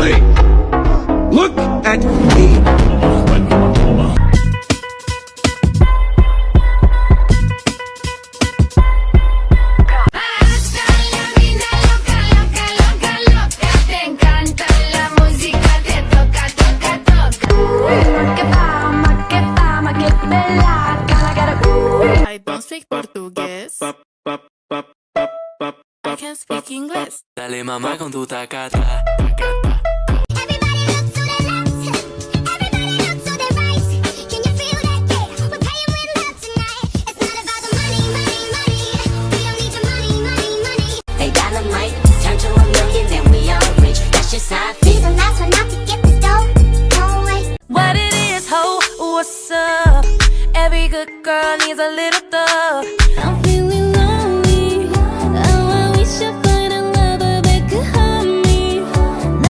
play. Look at me. I don't speak Portugués. I can speak English. Dale mamá con tu tacata. Everybody look to the left. Everybody look to the right. Can you feel that? Yeah, we're paying with love tonight. It's not about the money, money, money. We don't need your money, money, money. They dynamite, turn to a million, then we all rich. That's just how I feel. He's the last one not to get this dough. No way. What it is, ho? What's up? Every good girl needs a little thug. I'm feeling